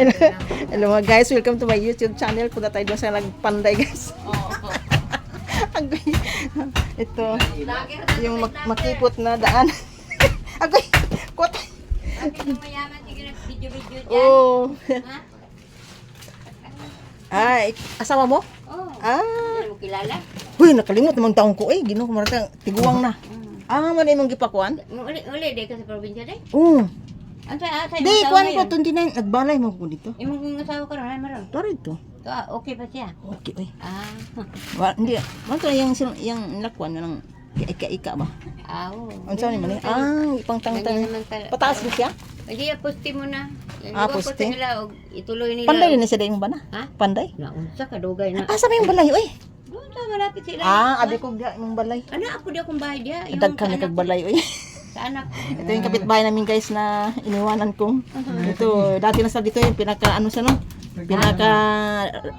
Hello, hello mga guys, welcome to my YouTube channel. Punta tayo doon sa nagpanday guys. Ito, yung makipot na daan. Agoy, kot. Oh. Ay, asawa mo? Ah. Kilala? Huy, nakalimot namang taong ko eh. Ginoo ko marata, tiguang na. Man imong gipakuan? Uli de ka sa probinsya de? Asa Di, kuan ko 29 nagbalay mo ko dito. Imong asawa ka ron, maron. Tara ito. Okay pa siya? Okay, oy. Hindi, man to yung lakuan na ng ika-ika ba? Oo. Ano sa ni man? Ipangtangtang. Pataas mo siya? Hindi, poste mo na. Poste? Nila, ituloy nila. Panday din siya dayong ba na? Ha? Panday? Naunsa ka, dugay na. Asa may yung balay, oy? Doon sa malapit sila. Abi ko ga yung balay. Ako di akong bahay diya. Dagkan na kag balay, oy. Sa anak. Ito yung kapitbahay namin guys na iniwanan ko. Ito, dati na sa dito yung pinaka ano siya no? Pinaka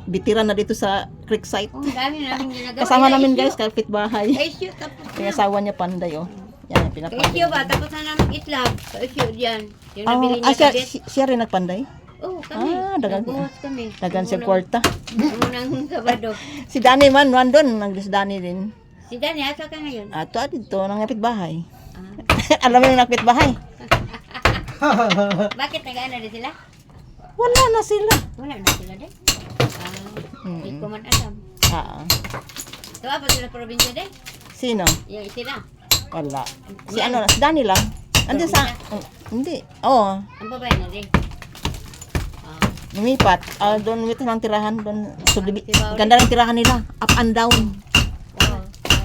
bitiran na dito sa creek site. Dami namin ginagawa. Kasama namin guys, kapitbahay. Kaisyo, tapos Yung asawa niya panday oh. Yan, Kaisyo ba? Tapos na namin itlog. Kaisyo diyan. Yung nabili niya siya, kabit. siya rin nagpanday? Oo, kami. Dagan. Nagbuhos kami. Dagan si kwarta. Unang Sabado. Si Danny man, nandun, naglis Danny din. Si Dani, asa ka ngayon? Ato dito, nang kapitbahay. Alam mo yung kapitbahay? Bakit nag-ano din sila? Wala na sila. Wala na sila din. Hindi ko man alam. Ito ba sila probinsya din? Sino? Yung sila. Wala. Si ano, si Danny lang. Andun sa, hindi. Oo. Ang babae na din. Lumipat. Doon lumipit ng tirahan. Doon, ganda ng tirahan nila. Up and down. Oo.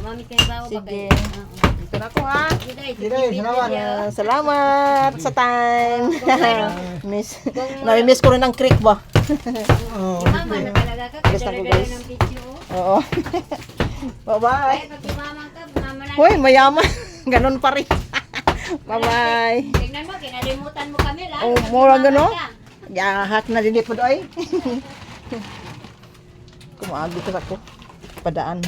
Mami kayo ba ako ba Sige. kayo? Ito na ako ha. Sige, Salamat. Salamat sa time. Nami-miss ko rin ang creek ba? Mama na talaga ka. Gusto ko, Kadala-dala guys. ng picture. Oo. Bye-bye. Ay, pag mama ka, mama na. Hoy, mayaman. Ganon pa rin. Bye-bye. Tingnan mo, kinalimutan mo kami lang. Mura gano'n? Yahak na din po doy. Kumagi ko ako. Padaan.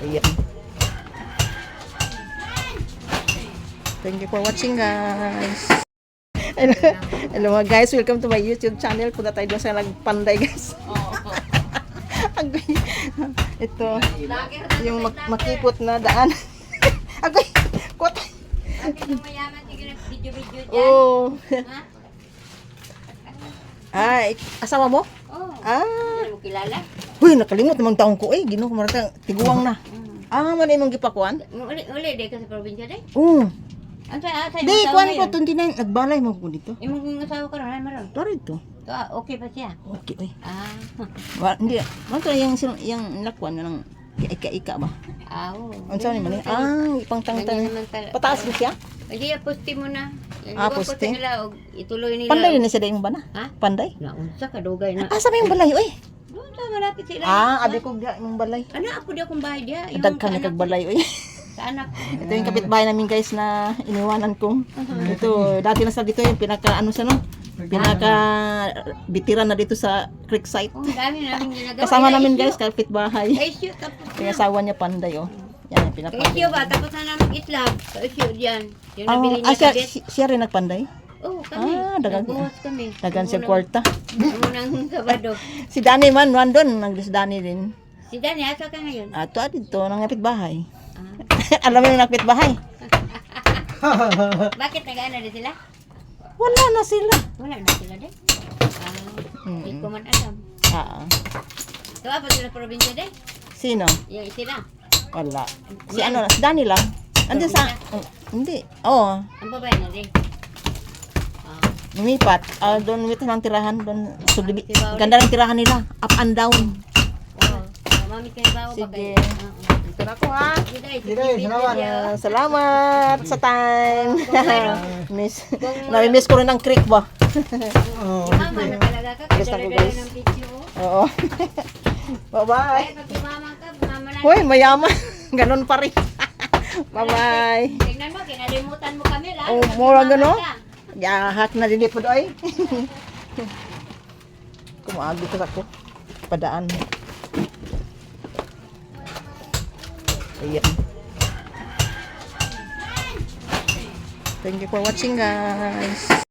Ayan. Thank you for watching guys. Hello mga guys, welcome to my YouTube channel. Punta tayo doon sa nagpanday guys. Ito, yung makipot na daan. Agoy, kot. Yung mayaman, sige na video-video dyan. Oh. Ha? Ay, asawa mo? Oo. Ah. Hindi mo kilala? Huy, nakalimot namang taong ko eh. Ginoo ko marata, tiguang na. Man imong gipakuan? Uli de ka sa probinsya de? Asa Di, kuan ko 29 nagbalay mo ko dito. Imong asawa ka ron, maron. Tara ito. Okay pa siya? Okay, oy. Hindi, man to yung lakuan na ng ika-ika ba? Oo. Ano sa ni man? Ipangtangtang. Pataas mo siya? Hindi, poste mo na. Poste? Nila, ituloy nila. Panday din siya dayong ba na? Ha? Panday? Naunsa ka, dugay na. Asa may yung balay, oy? Doon sa malapit sila. Abi ko ga yung balay. Ako di akong bahay diya. Dagkan na kag balay, oy. Sa anak. Ito yung kapitbahay namin guys na iniwanan ko. Ito, dati na sa dito yung pinaka ano siya no? Pinaka bitiran na dito sa creek site. Dami namin ginagawa. Kasama namin guys, kapitbahay. Kaisyo, tapos Yung asawa niya panday oh. Yan, Kaisyo ba? Tapos na namin itlog. Kaisyo diyan. Yung nabili niya siya, kabit. siya rin nagpanday? Oo, kami. Dagan. Nagbuhos kami. Dagan si kwarta. Unang Sabado. Si Danny man, nandun, naglis Danny din. Si Dani, asa ka ngayon? Ato dito, nang kapitbahay. Alam mo yung kapitbahay? Bakit nag-ano din sila? Wala na sila. Wala na sila din. Hindi ko man alam. Ito ba sila probinsya din? Sino? Yung sila. Wala. Si ano, si Danny lang. Andun sa, hindi. Oo. Ang babae na din. Lumipat. Doon lumipit ng tirahan. Doon, ganda ng tirahan nila. Up and down. Oo. Mami kayo ba ako ba Sige. kayo? Ito na ako ha. Sige, Salamat sa time. Nami-miss ko rin ang creek ba? Mama na talaga ka. Gusto ko, Kadala-dala guys. ng picture. Oo. Bye-bye. Ay, pag mama ka, mama na. Hoy, mayaman. Ganon pa rin. Bye-bye. Tingnan mo, kinalimutan mo kami lang. Mura gano'n? Yahak na din po doy. Kumagi ko ako. Padaan. Ayan. Thank you for watching, guys.